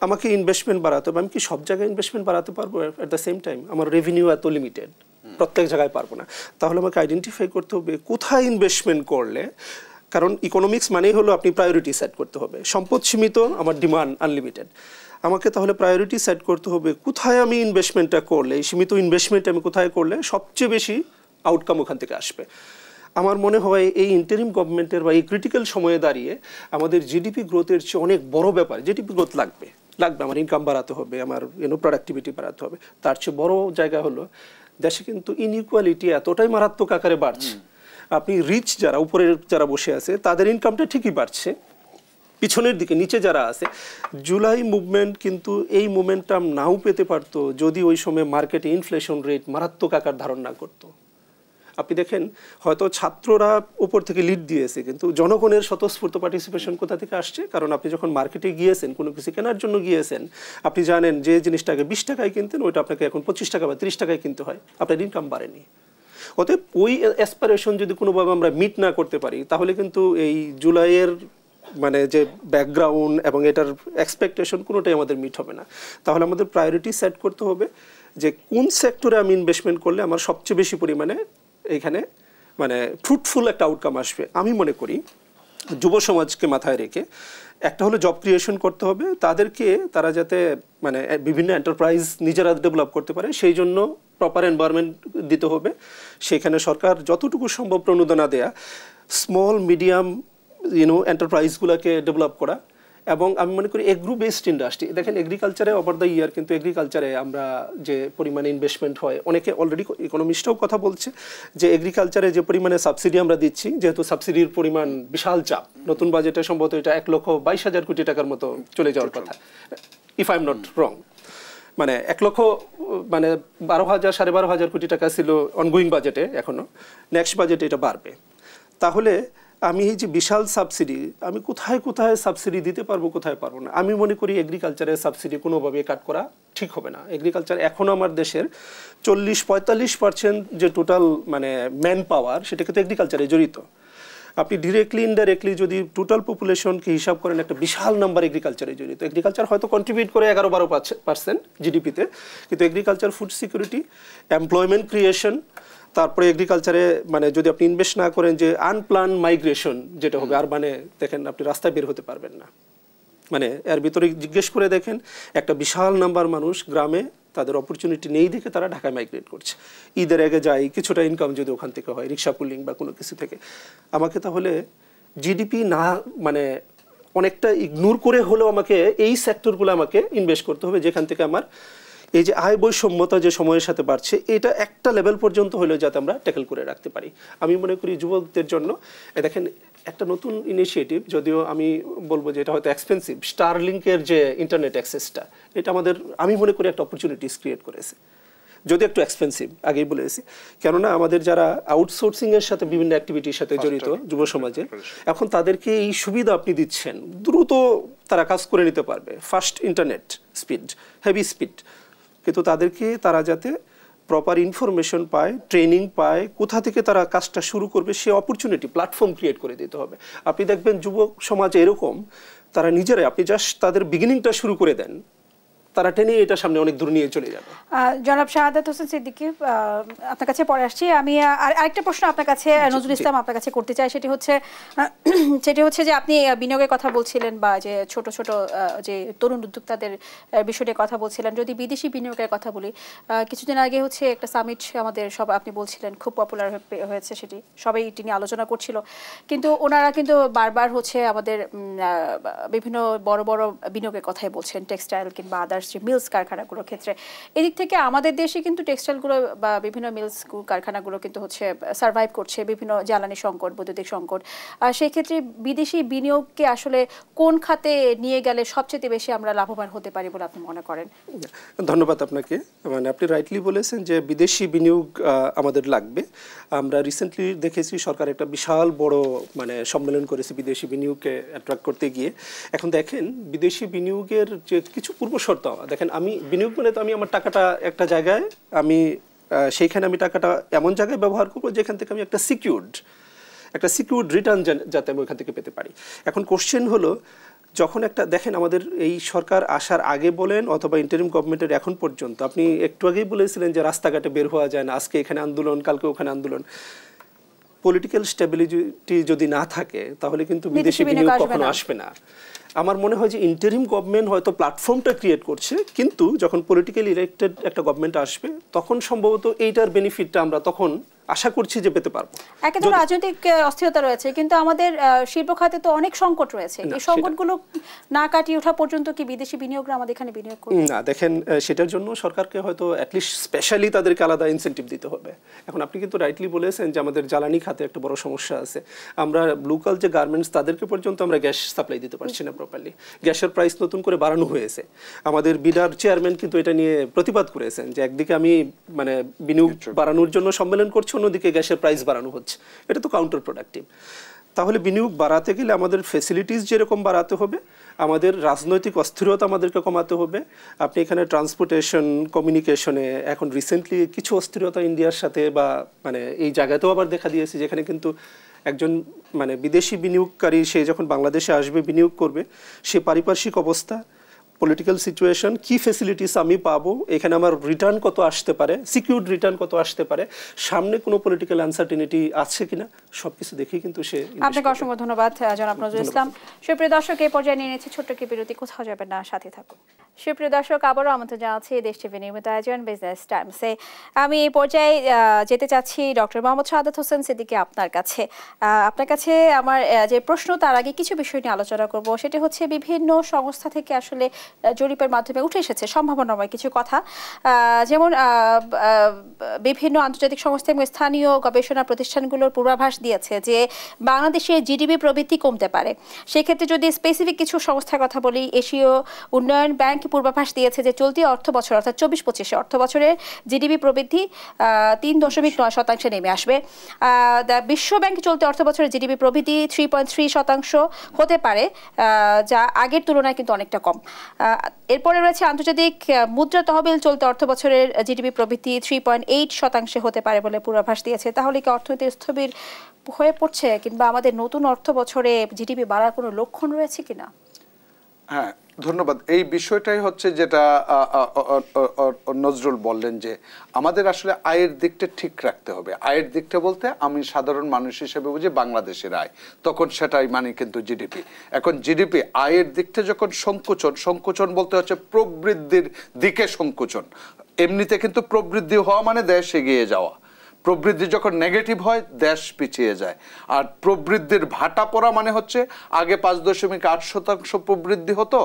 আমাকে ইনভেস্টমেন্ট বাড়াতে হবে। আমি কি সব জায়গায় ইনভেস্টমেন্ট বাড়াতে পারবো? অ্যাট দ্য সেম টাইম আমার রেভিনিউ এত লিমিটেড, প্রত্যেক জায়গায় পারবো না। তাহলে আমাকে আইডেন্টিফাই করতে হবে কোথায় ইনভেস্টমেন্ট করলে, কারণ ইকোনমিক্স মানেই হলো আপনি প্রায়োরিটি সেট করতে হবে। সম্পদ সীমিত, আমার ডিমান্ড আনলিমিটেড। আমাকে তাহলে প্রায়োরিটি সেট করতে হবে কোথায় আমি ইনভেস্টমেন্টটা করলে, এই সীমিত ইনভেস্টমেন্ট আমি কোথায় করলে সবচেয়ে বেশি আউটকাম ওখান থেকে আসবে। আমার মনে হয় এই ইন্টারিম গভর্নমেন্টের বা এই ক্রিটিক্যাল সময়ে দাঁড়িয়ে আমাদের জিডিপি গ্রোথের চেয়ে অনেক বড় ব্যাপার জিডিপি গ্রোথ লাগবে। লাগবে, আমার ইনকাম বাড়াতে হবে, আমার প্রোডাক্টিভিটি বাড়াতে হবে। তার চেয়ে বড় জায়গা হলো দেশে কিন্তু ইনইকুয়ালিটি এতটাই মারাত্মক আকারে বাড়ছে। আপনি রিচ যারা উপরের যারা বসে আছে তাদের ইনকামটা ঠিকই বাড়ছে, পিছনের দিকে নিচে যারা আছে, জুলাই মুভমেন্ট কিন্তু এই মোমেন্টাম নাও পেতে পারতো যদি ওই সময় মার্কেটে ইনফ্লেশন রেট মারাত্মক আকার ধারণ না করতো। আপনি দেখেন হয়তো ছাত্ররা উপর থেকে লিড দিয়েছে, কিন্তু জনগণের স্বতঃস্ফূর্ত পার্টিসিপেশন কোথা থেকে আসছে? কারণ আপনি যখন মার্কেটে গিয়েছেন, কোনো কিছু কেনার জন্য গিয়েছেন, আপনি জানেন যে জিনিসটাকে 20 টাকায় কিনতেন ওইটা আপনাকে এখন 25 টাকা বা 30 টাকায় কিনতে হয়, আপনার ইনকাম বাড়েনি। অতএব ওই অ্যাসপিরেশন যদি কোনোভাবে আমরা মিট না করতে পারি, তাহলে কিন্তু এই জুলাইয়ের মানে যে ব্যাকগ্রাউন্ড এবং এটার এক্সপেকটেশন কোনোটাই আমাদের মিট হবে না। তাহলে আমাদের প্রায়োরিটি সেট করতে হবে যে কোন সেক্টরে আমি ইনভেস্টমেন্ট করলে আমার সবচেয়ে বেশি পরিমাণে এইখানে মানে ফ্রুটফুল একটা আউটকাম আসবে। আমি মনে করি যুব সমাজকে মাথায় রেখে একটা হলো জব ক্রিয়েশন করতে হবে, তাদেরকে তারা যাতে মানে বিভিন্ন এন্টারপ্রাইজ নিজেরা ডেভেলপ করতে পারে সেই জন্য প্রপার এনভায়রনমেন্ট দিতে হবে। সেখানে সরকার যতটুকু সম্ভব প্রণোদনা দেয়া, স্মল মিডিয়াম এন্টারপ্রাইজগুলোকে ডেভেলপ করা, এবং আমি মনে করি এগ্রো বেসড ইন্ডাস্ট্রি। দেখেন এগ্রিকালচারে ওভার দ্য ইয়ার কিন্তু এগ্রিকালচারে আমরা যে পরিমাণে ইনভেস্টমেন্ট হয়, অনেকে অলরেডি ইকোনমিস্টরাও কথা বলছে যে এগ্রিকালচারে যে পরিমাণে সাবসিডি আমরা দিচ্ছি, যেহেতু সাবসিডির পরিমাণ বিশাল চাপ, নতুন বাজেটে সম্ভবত এটা 1,22,000 কোটি টাকার মতো চলে যাওয়ার কথা, if I am not wrong. মানে 1 লক্ষ মানে 12,000 12,500 কোটি টাকা ছিল অনগোয়িং বাজেটে, এখনো নেক্সট বাজেটে এটা বাড়বে। তাহলে আমি এই যে বিশাল সাবসিডি, আমি কোথায় কোথায় সাবসিডি দিতে পারবো, কোথায় পারবো না? আমি মনে করি এগ্রিকালচারের সাবসিডি কোনোভাবে কাট করা ঠিক হবে না। এগ্রিকালচার এখনও আমার দেশের 40-45% যে টোটাল মানে ম্যান পাওয়ার, সেটা কিন্তু এগ্রিকালচারে জড়িত। আপনি ডিরেক্টলি ইনডাইরেক্টলি যদি টোটাল পপুলেশনকে হিসাব করেন, একটা বিশাল নাম্বার এগ্রিকালচারে জড়িত। এগ্রিকালচার হয়তো কন্ট্রিবিউট করে 11-12% জিডিপিতে, কিন্তু agriculture food security, employment creation, তারপরে এগ্রিকালচারে মানে যদি আপনি ইনভেস্ট না করেন, যে আনপ্লান মাইগ্রেশন যেটা হবে, আর মানে দেখেন আপনি রাস্তায় বের হতে পারবেন না। মানে এর ভিতরে জিজ্ঞেস করে দেখেন, একটা বিশাল নাম্বার মানুষ গ্রামে তাদের অপরচুনিটি নেই দেখে তারা ঢাকায় মাইগ্রেট করছে। ঈদের আগে যাই, কিছুটা ইনকাম যদি ওখান থেকে হয়, রিক্সা পুলিং বা কোনো কিছু থেকে। আমাকে তাহলে জিডিপি না মানে অনেকটা ইগনোর করে হলেও আমাকে এই সেক্টরগুলো আমাকে ইনভেস্ট করতে হবে, যেখান থেকে আমার এই যে আয় বৈষম্যতা যে সময়ের সাথে বাড়ছে, এটা একটা লেভেল পর্যন্ত হলেও যাতে আমরা ট্যাকেল করে রাখতে পারি। আমি মনে করি যুবকদের জন্য দেখেন একটা নতুন ইনিশিয়েটিভ, যদিও আমি বলবো যে এটা হয়তো এক্সপেন্সিভ, স্টারলিংকের যে ইন্টারনেট অ্যাক্সেসটা, এটা আমাদের আমি মনে করি একটা অপরচুনিটিস ক্রিয়েট করেছে, যদি একটু এক্সপেন্সিভ, আগেই বলেছি। কেননা আমাদের যারা আউটসোর্সিংয়ের সাথে বিভিন্ন অ্যাক্টিভিটির সাথে জড়িত যুব সমাজে, এখন তাদেরকে এই সুবিধা আপনি দিচ্ছেন, দ্রুত তারা কাজ করে নিতে পারবে, fast internet speed, heavy speed, কিন্তু তাদেরকে তারা যাতে প্রপার ইনফরমেশন পায়, ট্রেনিং পায়, কোথা থেকে তারা কাজটা শুরু করবে সে অপরচুনিটি প্ল্যাটফর্ম ক্রিয়েট করে দিতে হবে। আপনি দেখবেন যুবক সমাজে এরকম, তারা নিজেরাই, আপনি জাস্ট তাদের বিগিনিংটা শুরু করে দেন, তারা টেনে এটা সামনে অনেক দূর নিয়ে চলে যাবে। জনাব শাহাদাত হোসেন সিদ্দিকী, আপনার কাছে পরে আসছি। আমি আরেকটা প্রশ্ন আপনার কাছে নজরুল ইসলাম আপনার কাছে করতে চাই। সেটি হচ্ছে যে আপনি বিনিয়োগের কথা বলছিলেন, বা যে ছোট ছোট যে তরুণ উদ্যোক্তাদের বিষয়ে কথা বলছিলেন। যদি বিদেশি বিনিয়োগের কথা বলি, কিছুদিন আগে হচ্ছে একটা সামিট আমাদের সব আপনি বলছিলেন খুব পপুলার হয়েছে, সেটি সবাই এটি নিয়ে আলোচনা করছিল, কিন্তু ওনারা কিন্তু বারবার হচ্ছে আমাদের বিভিন্ন বড় বড় বিনিয়োগের কথাই বলছেন, টেক্সটাইল কিংবা আদার্স যে মিলস কারখানাগুলোর ক্ষেত্রে। এদিক থেকে আমাদের দেশে কিন্তু টেক্সটাইলগুলো বা বিভিন্ন মিলস কারখানাগুলো কিন্তু হচ্ছে সার্ভাইভ করছে, বিভিন্ন জ্বালানি সংকট, বৈদ্যুতিক সংকট। সেই ক্ষেত্রে বিদেশি বিনিয়োগকে আসলে কোন খাতে নিয়ে গেলে সবচেয়ে বেশি আমরা লাভবান হতে পারি বলে আপনি মনে করেন? ধন্যবাদ আপনাকে। মানে আপনি রাইটলি বলেছেন যে বিদেশি বিনিয়োগ আমাদের লাগবে। আমরা রিসেন্টলি দেখেছি সরকার একটা বিশাল বড় মানে সম্মেলন করেছে বিদেশি বিনিয়োগকে অ্যাট্রাক্ট করতে গিয়ে। এখন দেখেন বিদেশি বিনিয়োগের যে কিছু পূর্ব শর্ত, দেখেন আমি বিনিয়োগ মানে তো আমি আমার টাকাটা একটা জায়গায় আমি সেইখানে আমি টাকাটা এমন জায়গায় ব্যবহার করবো যেখান থেকে আমি একটা সিকিউরড রিটার্ন যাতে আমি ওইখান থেকে পেতে পারি। এখন কোশ্চেন হলো, যখন একটা দেখেন আমাদের এই সরকার আসার আগে বলেন অথবা ইন্টারিম গভর্নমেন্টের এখন পর্যন্ত, আপনি একটু আগেই বলেছিলেন যে রাস্তাঘাটে বের হওয়া যায় না, আজকে এখানে আন্দোলন, কালকে ওখানে আন্দোলন। পলিটিক্যাল স্টেবিলিটি যদি না থাকে তাহলে কিন্তু বিদেশি বিনিয়োগ কখনো আসবে না। আমার মনে হয় যে ইন্টারিম গভর্নমেন্ট হয়তো প্ল্যাটফর্মটা ক্রিয়েট করছে, কিন্তু যখন পলিটিক্যালি ইলেক্টেড একটা গভর্নমেন্ট আসবে তখন সম্ভবত এইটার বেনিফিটটা আমরা তখন আশা করছি যে পেতে পারবো। একে তো রাজনৈতিক অস্থিরতা রয়েছে, কিন্তু আমাদের শিল্প খাতে তো অনেক সংকট রয়েছে। এই সংকটগুলো না কাটিয়ে ওঠা পর্যন্ত কি বিদেশি বিনিয়োগরা আমাদের এখানে বিনিয়োগ করবে? না, দেখেন সেটার জন্য সরকারকে হয়তো অ্যাটলিস্ট স্পেশালি তাদেরকে আলাদা ইনসেন্টিভ দিতে হবে। এখন আপনি কিন্তু রাইটলি বলেছেন যে আমাদের জ্বালানি খাতে একটা বড় সমস্যা আছে। আমরা লোকাল যে গার্মেন্টস তাদেরকে পর্যন্ত আমরা গ্যাস সাপ্লাই দিতে পারছি না প্রপারলি। গ্যাসের প্রাইস নতুন করে বাড়ানো হয়েছে। আমাদের বিডার চেয়ারম্যান কিন্তু এটা নিয়ে প্রতিবাদ করেছেন যে একদিকে আমি মানে বিনিয়োগ বাড়ানোর জন্য সম্মেলন করছি, অন্যদিকে গ্যাসের প্রাইস বাড়ানো হচ্ছে। এটা তো কাউন্টার প্রোডাক্টিভ। তাহলে বিনিয়োগ বাড়াতে গেলে আমাদের ফেসিলিটিস যেরকম বাড়াতে হবে, আমাদের রাজনৈতিক অস্থিরতা আমাদেরকে কমাতে হবে। আপনি এখানে ট্রান্সপোর্টেশন, কমিউনিকেশনে এখন রিসেন্টলি কিছু অস্থিরতা ইন্ডিয়ার সাথে বা মানে এই জায়গাতেও আবার দেখা দিয়েছে, যেখানে কিন্তু একজন মানে বিদেশি বিনিয়োগকারী সে যখন বাংলাদেশে আসবে বিনিয়োগ করবে, সে পারিপার্শ্বিক অবস্থা, পলিটিক্যাল সিচুয়েশন, কি ফেসিলিটিস আমি পাবো, এখানে আমার রিটার্ন কত আসতে পারে, সিকিউরড রিটার্ন কত আসতে পারে, সামনে কোনো পলিটিক্যাল আনসার্টিনিটি আছে কিনা, সবকিছু দেখেই কিন্তু সে। আপনাকে অসংখ্য ধন্যবাদ জনাব নজরুল ইসলাম। সুপ্রিয় দর্শক, এই পর্যায়ে নিয়ে নিচ্ছে ছোট্ট একটি বিরতি, কোথাও যাবেন না, সাথে থাকুন। সুপ্রিয় দর্শক, আবারও আমন্ত্রণ জানাচ্ছি দেশ টিভি নিয়মিত আয়োজন বিজনেস টাইমসে। আমি এই পর্যায়ে যেতে চাচ্ছি ডক্টর মোহাম্মদ শাহাদাত হোসেন সিদ্দিকী আপনার কাছে। আপনার কাছে আমার যে প্রশ্ন, তার আগে কিছু বিষয় নিয়ে আলোচনা করব। সেটি হচ্ছে বিভিন্ন সংস্থা থেকে আসলে জরিপের মাধ্যমে উঠে এসেছে সম্ভাবনাময় কিছু কথা, যেমন বিভিন্ন আন্তর্জাতিক সংস্থা এবং স্থানীয় গবেষণা প্রতিষ্ঠানগুলোর পূর্বাভাস দিয়েছে যে বাংলাদেশের জিডিপি প্রবৃদ্ধি কমতে পারে। সেক্ষেত্রে যদি স্পেসিফিক কিছু সংস্থার কথা বলি, এশীয় উন্নয়ন ব্যাংক পূর্বাভাস দিয়েছে যে চলতি অর্থ বছর অর্থাৎ 24-25 অর্থ বছরের জিডিপি প্রবৃদ্ধি 3.9% নেমে আসবে। বিশ্ব ব্যাংক চলতি অর্থ বছরের জিডিপি প্রবৃদ্ধি 3.3% হতে পারে, যা আগের তুলনায় কিন্তু অনেকটা কম। এরপরে রয়েছে আন্তর্জাতিক মুদ্রা তহবিল চলতি অর্থ বছরের জিডিপি প্রবৃদ্ধি 3.8% হতে পারে বলে পূর্বাভাস দিয়েছে। তাহলে কি অর্থনীতি স্থবির হয়ে পড়ছে, কিংবা আমাদের নতুন অর্থ বছরে জিডিপি বাড়ার কোনো লক্ষণ রয়েছে কিনা? হ্যাঁ, ধন্যবাদ। এই বিষয়টাই হচ্ছে যেটা নজরুল বললেন যে আমাদের আসলে আয়ের দিকটা ঠিক রাখতে হবে। আয়ের দিকটা বলতে আমি সাধারণ মানুষ হিসেবে বুঝি বাংলাদেশের আয়, তখন সেটাই মানে কিন্তু জিডিপি। এখন জিডিপি আয়ের দিকটা যখন সংকুচন বলতে হচ্ছে প্রবৃদ্ধির দিকে সংকুচন। এমনিতে কিন্তু প্রবৃদ্ধি হওয়া মানে দেশ এগিয়ে যাওয়া। প্রবৃদ্ধি যখন নেগেটিভ হয় দেশ পিছিয়ে যায়। আর প্রবৃদ্ধির ভাটা পড়া মানে হচ্ছে আগে 5.8% প্রবৃদ্ধি হতো,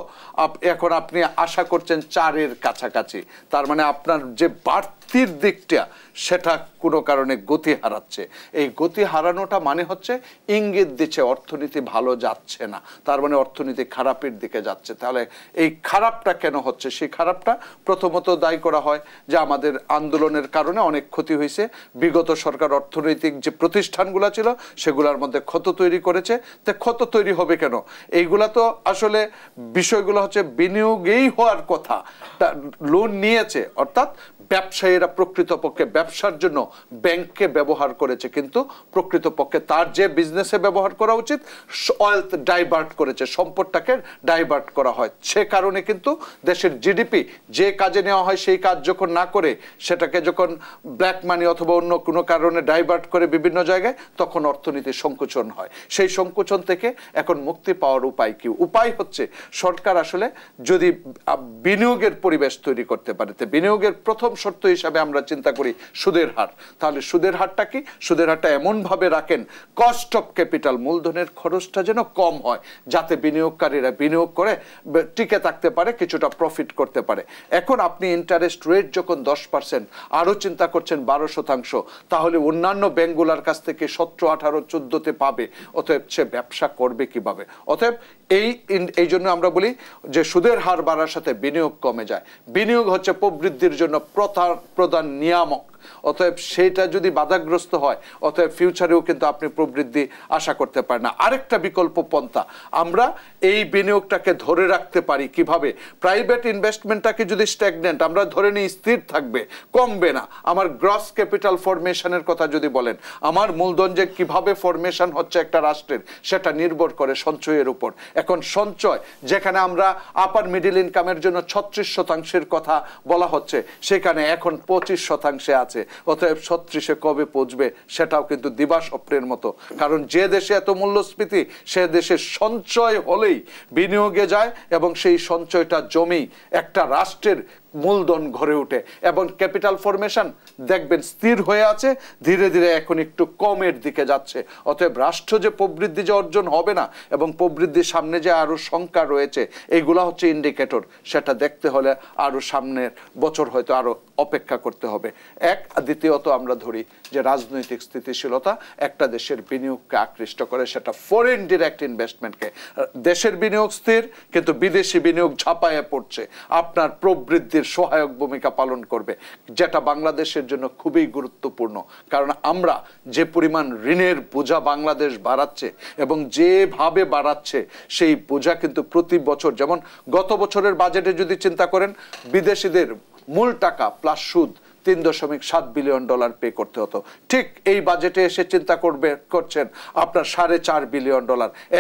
এখন আপনি আশা করছেন 4-এর কাছাকাছি। তার মানে আপনার যে বাড়তির দিকটা সেটা কোনো কারণে গতি হারাচ্ছে। এই গতি হারানোটা মানে হচ্ছে ইঙ্গিত দিচ্ছে অর্থনীতি ভালো যাচ্ছে না, তার মানে অর্থনীতি খারাপের দিকে যাচ্ছে। তাহলে এই খারাপটা কেন হচ্ছে? সেই খারাপটা প্রথমত দায়ী করা হয় যে আমাদের আন্দোলনের কারণে অনেক ক্ষতি হয়েছে। বিগত সরকার অর্থনৈতিক যে প্রতিষ্ঠানগুলো ছিল সেগুলোর মধ্যে ক্ষত তৈরি করেছে। তো ক্ষত তৈরি হবে কেন? এইগুলা তো আসলে বিষয়গুলো হচ্ছে বিনিয়োগেই হওয়ার কথা। লোন নিয়েছে অর্থাৎ ব্যবসায়ীরা প্রকৃতপক্ষে ব্যবসার জন্য ব্যাংককে ব্যবহার করেছে, কিন্তু প্রকৃতপক্ষে তার যে বিজনেসে ব্যবহার করা উচিত ওয়েলথ ডাইভার্ট করেছে, সম্পদটাকে ডাইভার্ট করা হয়। সে কারণে কিন্তু দেশের জিডিপি যে কাজে নেওয়া হয় সেই কাজ যখন না করে সেটাকে যখন ব্ল্যাক মানি অথবা অন্য কোনো কারণে ডাইভার্ট করে বিভিন্ন জায়গায়, তখন অর্থনীতির সংকুচন হয়। সেই সংকুচন থেকে এখন মুক্তি পাওয়ার উপায় কি? উপায় হচ্ছে সরকার আসলে যদি বিনিয়োগের পরিবেশ তৈরি করতে পারে। তো বিনিয়োগের প্রথম শর্ত হিসাবে আমরা চিন্তা করি সুদের হার। তাহলে সুদের হারটা কি? সুদের হারটা এমনভাবে রাখেন কস্ট অফ ক্যাপিটাল, মূলধনের খরচটা যেন কম হয়, যাতে বিনিয়োগকারীরা বিনিয়োগ করে টিকে থাকতে পারে, কিছুটা প্রফিট করতে পারে। এখন আপনি ইন্টারেস্ট রেট যখন 10%, আরও চিন্তা করছেন 12%, তাহলে অন্যান্য ব্যাংকগুলোর কাছ থেকে 17, 18, 14-তে পাবে। অতএব সে ব্যবসা করবে কিভাবে? অতএব এই জন্য আমরা বলি যে সুদের হার বাড়ার সাথে বিনিয়োগ কমে যায়। বিনিয়োগ হচ্ছে প্রবৃদ্ধির জন্য প্রধান নিয়ামক। অতএব সেটা যদি বাধাগ্রস্ত হয়, অতএব ফিউচারেও কিন্তু আপনি প্রবৃদ্ধি আশা করতে পারেন না। আরেকটা বিকল্প পন্থা, আমরা এই বিনিয়োগটাকে ধরে রাখতে পারি কিভাবে? প্রাইভেট ইনভেস্টমেন্টটাকে যদি স্ট্যাগনেন্ট আমরা ধরে নিই, স্থির থাকবে, কমবে না। আমার গ্রস ক্যাপিটাল ফরমেশনের কথা যদি বলেন, আমার মূলধন যে কিভাবে ফরমেশন হচ্ছে একটা রাষ্ট্রের, সেটা নির্ভর করে সঞ্চয়ের উপর। এখন সঞ্চয় যেখানে আমরা আপার মিডল ইনকামের জন্য 36% কথা বলা হচ্ছে, সেখানে এখন 25% আছে। অতএব 36-এ কবে পৌঁছবে সেটাও কিন্তু দিবা স্বপ্নের মতো। কারণ যে দেশে এত মূল্যস্ফীতি, সে দেশে সঞ্চয় হলেই বিনিয়োগে যায় এবং সেই সঞ্চয়টা জমি একটা রাষ্ট্রের মূলধন গড়ে ওঠে এবং ক্যাপিটাল ফরমেশন দেখবেন স্থির হয়ে আছে, ধীরে ধীরে এখন একটু কমের দিকে যাচ্ছে। অতএব রাষ্ট্র যে প্রবৃদ্ধি যে অর্জন হবে না এবং প্রবৃদ্ধির সামনে যে আরো শঙ্কা রয়েছে, এইগুলা হচ্ছে ইন্ডিকেটর। সেটা দেখতে হলে আরো সামনের বছর হয়তো আরো অপেক্ষা করতে হবে। দ্বিতীয়ত আমরা ধরি যে রাজনৈতিক স্থিতিশীলতা একটা দেশের বিনিয়োগকে আকৃষ্ট করে, সেটা ফরেন ডিরেক্ট ইনভেস্টমেন্টকে। দেশের বিনিয়োগ স্থির কিন্তু বিদেশি বিনিয়োগ ঝাঁপায়ে পড়ছে, আপনার প্রবৃদ্ধির সহায়ক ভূমিকা পালন করবে, যেটা বাংলাদেশের জন্য খুবই গুরুত্বপূর্ণ। কারণ আমরা যে পরিমাণ ঋণের বোঝা বাংলাদেশ বাড়াচ্ছে এবং যেভাবে বাড়াচ্ছে, সেই বোঝা কিন্তু প্রতি বছর, যেমন গত বছরের বাজেটে যদি চিন্তা করেন, বিদেশিদের মূল টাকা প্লাস সুদ $3.7 বিলিয়ন পে করতে হতো। ঠিক এই বাজেটে এসে চিন্তা করছেন আপনার $4.5 বিলিয়ন,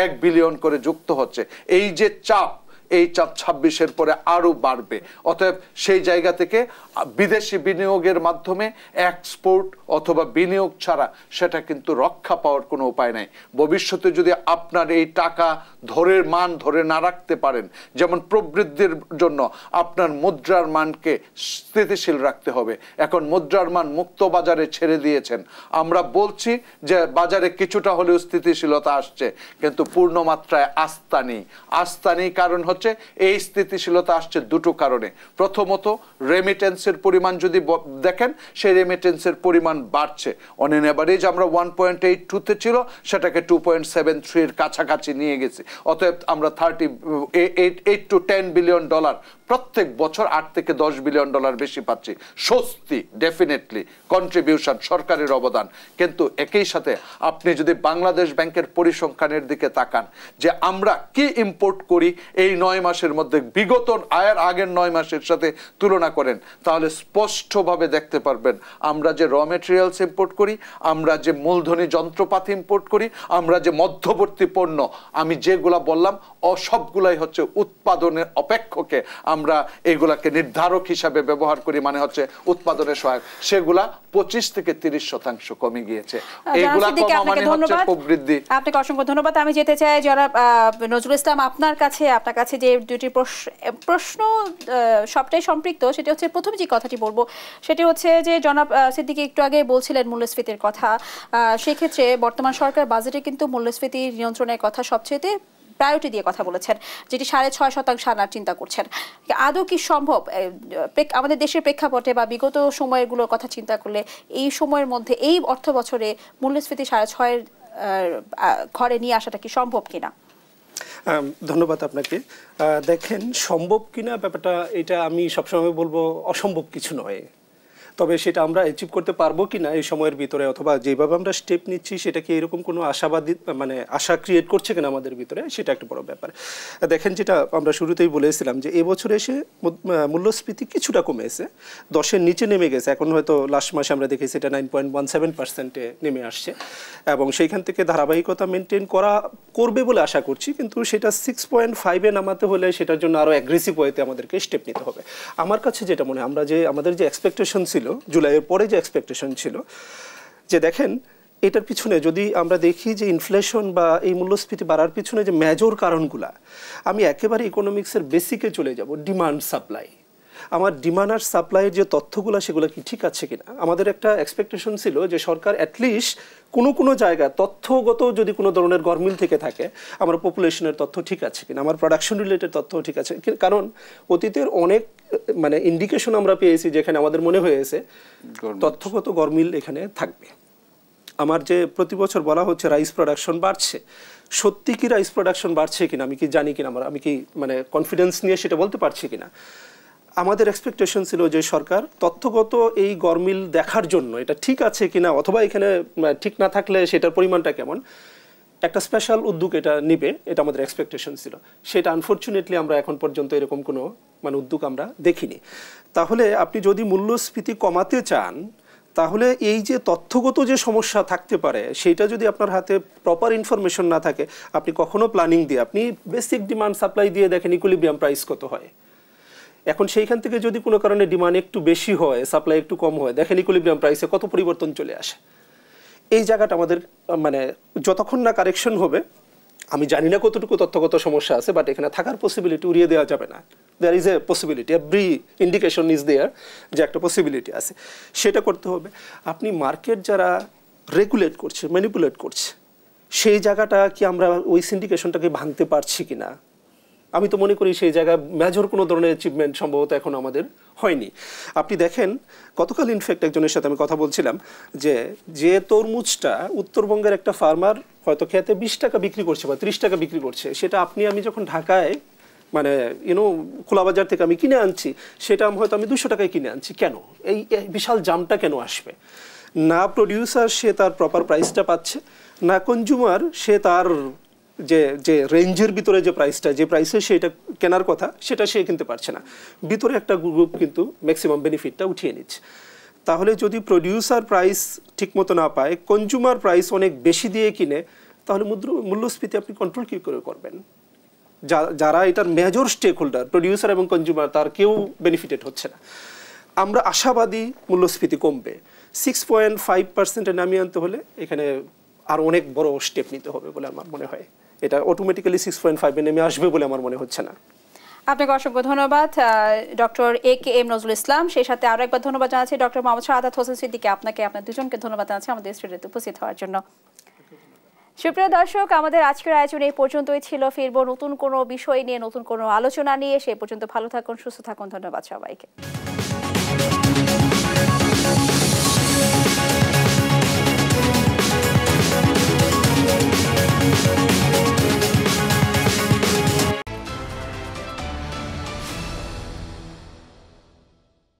$1 বিলিয়ন করে যুক্ত হচ্ছে। এই যে চাপ, এই চাপ 26-এর পরে আরো বাড়বে। অতএব সেই জায়গা থেকে বিদেশি বিনিয়োগের মাধ্যমে এক্সপোর্ট অথবা বিনিয়োগ ছাড়া সেটা কিন্তু রক্ষা পাওয়ার কোনো উপায় নাই। ভবিষ্যতে যদি আপনার এই টাকা মান ধরে না রাখতে পারেন, যেমন প্রবৃদ্ধির জন্য আপনার মুদ্রার মানকে স্থিতিশীল রাখতে হবে। এখন মুদ্রার মান মুক্ত বাজারে ছেড়ে দিয়েছেন, আমরা বলছি যে বাজারে কিছুটা হলেও স্থিতিশীলতা আসছে, কিন্তু পূর্ণ মাত্রায় আস্থা নেই। কারণ হচ্ছে এই স্থিতিশীলতা আসছে দুটো কারণে। প্রথমত, রেমিটেন্সের পরিমাণ যদি দেখেন, সেই রেমিটেন্সের পরিমাণ বাড়ছে। অন এন এভারেজ আমরা 1.82 ছিল, সেটাকে 2.73 এর কাছাকাছি নিয়ে গেছি। অতএব আমরা $8 to 10 বিলিয়ন প্রত্যেক বছর, $8 থেকে 10 বিলিয়ন বেশি পাচ্ছি। স্বস্তি, ডেফিনেটলি কন্ট্রিবিউশন, সরকারের অবদান। কিন্তু একই সাথে আপনি যদি বাংলাদেশ ব্যাংকের পরিসংখ্যানের দিকে তাকান, যে আমরা কি ইম্পোর্ট করি এই 9 মাসের মধ্যে বিগত আগের 9 মাসের সাথে তুলনা করেন, তাহলে স্পষ্টভাবে দেখতে পারবেন আমরা যে র মেটেরিয়ালস ইম্পোর্ট করি, আমরা যে মূলধনী যন্ত্রপাতি ইম্পোর্ট করি, আমরা যে মধ্যবর্তী পণ্য, আমি যেগুলা বললাম সবগুলাই হচ্ছে উৎপাদনের অপেক্ষকে আমরা এগুলাকে নির্ধারক হিসাবে ব্যবহার করি, মানে হচ্ছে উৎপাদনের সহায়ক, সেগুলা 25 থেকে 30% কমে গিয়েছে। এইগুলা কমা মানে হচ্ছে প্রবৃদ্ধি। আপনাকে অসংখ্য ধন্যবাদ। আমি যেতে চাই যারা নজরুল ইসলাম, আপনার কাছে যে দুটি প্রশ্ন সবটাই সম্পৃক্ত। সেটা হচ্ছে, প্রথম যে কথাটি বলবো সেটি হচ্ছে যে জনাব সিদ্দিকী একটু আগে বলছিলেন মূল্যস্ফীতির কথা। সেক্ষেত্রে বর্তমান সরকার বাজেটে কিন্তু মূল্যস্ফীতি নিয়ন্ত্রণের কথা সবচেয়ে প্রায়োরিটি দিয়ে কথা বলেছেন, যেটি 6.5% আনার চিন্তা করছেন। আদৌ কি সম্ভব আমাদের দেশের প্রেক্ষাপটে বা বিগত সময়গুলোর কথা চিন্তা করলে এই সময়ের মধ্যে, এই অর্থ বছরে মূল্যস্ফীতি 6.5-এর ঘরে নিয়ে আসাটা কি সম্ভব কিনা? ধন্যবাদ আপনাকে। দেখেন, সম্ভব কিনা ব্যাপারটা, এটা আমি সবসময় বলবো অসম্ভব কিছু নয়। তবে সেটা আমরা অ্যাচিভ করতে পারবো কিনা এই সময়ের ভিতরে, অথবা যেভাবে আমরা স্টেপ নিচ্ছি সেটা কি এরকম কোনো আশাবাদী আশা ক্রিয়েট করছে কিনা আমাদের ভিতরে, সেটা একটা বড় ব্যাপার। দেখেন, যেটা আমরা শুরুতেই বলেছিলাম যে এবছরে এসে মূল্যস্ফীতি কিছুটা কমেছে, 10-এর নিচে নেমে গেছে। এখন হয়তো লাস্ট মাসে আমরা দেখেছি এটা 9.17%-এ নেমে আসছে, এবং সেইখান থেকে ধারাবাহিকতা মেনটেন করবে বলে আশা করছি। কিন্তু সেটা 6.5-এ নামাতে হলে সেটার জন্য আরও অ্যাগ্রেসিভ ওয়েতে আমাদেরকে স্টেপ নিতে হবে। আমার কাছে যেটা মনে হয়, আমাদের যে এক্সপেকটেশন ছিল জুলাইয়ের পরে, যে এক্সপেকটেশন ছিল, যে দেখেন এটার পিছনে যদি আমরা দেখি যে ইনফ্লেশন বা এই মূল্যস্ফীতি বাড়ার পিছনে যে মেজর কারণগুলা, আমি একেবারে ইকোনমিক্সের বেসিকে চলে যাব, ডিমান্ড সাপ্লাই। আমার ডিমান্ড আর সাপ্লাইয়ের যে তথ্যগুলো, সেগুলো কি ঠিক আছে কিনা। আমাদের একটা এক্সপেকটেশন ছিল যে সরকার অ্যাটলিস্ট কোনো জায়গায় তথ্যগত যদি কোনো ধরনের গরমিল থেকে থাকে, আমার পপুলেশনের তথ্য ঠিক আছে কিনা, আমার প্রোডাকশন রিলেটেড তথ্য ঠিক আছে। কারণ অতীতের অনেক ইন্ডিকেশন আমরা পেয়েছি যেখানে আমাদের মনে হয়েছে তথ্যগত গরমিল এখানে থাকবে। আমার যে প্রতি বছর বলা হচ্ছে রাইস প্রোডাকশন বাড়ছে, সত্যি কি রাইস প্রোডাকশন বাড়ছে কিনা আমি কি জানি কিনা, আমি কি কনফিডেন্স নিয়ে সেটা বলতে পারছি কিনা। আমাদের এক্সপেকটেশন ছিল যে সরকার তথ্যগত এই গরমিল দেখার জন্য এটা ঠিক আছে কিনা, অথবা এখানে ঠিক না থাকলে সেটার পরিমাণটা কেমন, একটা স্পেশাল উদ্যোগ এটা নিবে, এটা আমাদের এক্সপেকটেশন ছিল। সেটা আনফর্চুনেটলি আমরা এখন পর্যন্ত এরকম কোনো উদ্যোগ আমরা দেখিনি। তাহলে আপনি যদি মূল্যস্ফীতি কমাতে চান, তাহলে এই যে তথ্যগত যে সমস্যা থাকতে পারে, সেটা যদি আপনার হাতে প্রপার ইনফরমেশন না থাকে, আপনি কখনো প্ল্যানিং দিয়ে, আপনি বেসিক ডিমান্ড সাপ্লাই দিয়ে দেখেন ইকুইলিব্রিয়াম প্রাইস কত হয়। এখন সেইখান থেকে যদি কোনো কারণে ডিমান্ড একটু বেশি হয়, সাপ্লাই একটু কম হয়, দেখেন ইকুইলিব্রিয়াম প্রাইসে কত পরিবর্তন চলে আসে। এই জায়গাটা আমাদের যতক্ষণ না কারেকশন হবে, আমি জানি না কতটুকু তথ্যগত সমস্যা আছে, বাট এখানে থাকার পসিবিলিটি উড়িয়ে দেওয়া যাবে না। There is a possibility, every indication is there যে একটা পসিবিলিটি আছে, সেটা করতে হবে। আপনি মার্কেট যারা রেগুলেট করছে, ম্যানিপুলেট করছে, সেই জায়গাটা কি আমরা ওই সিন্ডিকেশনটাকে ভাঙতে পারছি কিনা? আমি তো মনে করি সেই জায়গায় মেজর কোনো ধরনের অ্যাচিভমেন্ট সম্ভবত এখন আমাদের হয়নি। আপনি দেখেন গতকাল ইনফ্যাক্ট একজনের সাথে আমি কথা বলছিলাম যে তরমুজটা উত্তরবঙ্গের একটা ফার্মার হয়তো খেতে 20 টাকা বিক্রি করছে বা 30 টাকা বিক্রি করছে, সেটা আমি যখন ঢাকায় মানে খোলা বাজার থেকে আমি কিনে আনছি, সেটা হয়তো আমি 200 টাকায় কিনে আনছি। কেন এই বিশাল জামটা কেন আসবে? না প্রডিউসার সে তার প্রপার প্রাইসটা পাচ্ছে, না কনজিউমার সে তার যে রেঞ্জের ভিতরে যে প্রাইসটা, যে প্রাইসে সেটা কেনার কথা সেটা সে কিনতে পারছে না। ভিতরে একটা গ্রুপ কিন্তু ম্যাক্সিমাম বেনিফিটটা উঠিয়ে নিচ্ছে। তাহলে যদি প্রডিউসার প্রাইস ঠিকমতো না পায়, কনজিউমার প্রাইস অনেক বেশি দিয়ে কিনে, তাহলে মূল্যস্ফীতি আপনি কন্ট্রোল কী করে করবেন? যারা এটার মেজর স্টেক হোল্ডার, প্রডিউসার এবং কনজিউমার, তার কেউ বেনিফিটেড হচ্ছে না। আমরা আশাবাদী মূল্যস্ফীতি কমবে। 6.5% নামিয়ে আনতে হলে এখানে আর অনেক বড় স্টেপ নিতে হবে বলে আমার মনে হয়। এটা অটোমেটিক্যালি 6.5 নেমে আসবে বলে আমার মনে হচ্ছে না। আপনাকে অসংখ্য ধন্যবাদ ডক্টর AKM নজরুল ইসলাম। সেই সাথে আরো একবার ধন্যবাদ জানাচ্ছি ডক্টর মোহাম্মদ শাহাদাত হোসেন সিদ্দিকী। আপনাকে, আপনার দুজনকে ধন্যবাদ জানাচ্ছি আমাদের স্টুডিওতে উপস্থিত হওয়ার জন্য। সুপ্রিয় দর্শক, আমাদের আজকের আয়োজন এই পর্যন্তই ছিল। ফিরবো নতুন কোনো বিষয় নিয়ে, নতুন কোনো আলোচনা নিয়ে। সেই পর্যন্ত ভালো থাকুন, সুস্থ থাকুন। ধন্যবাদ সবাইকে।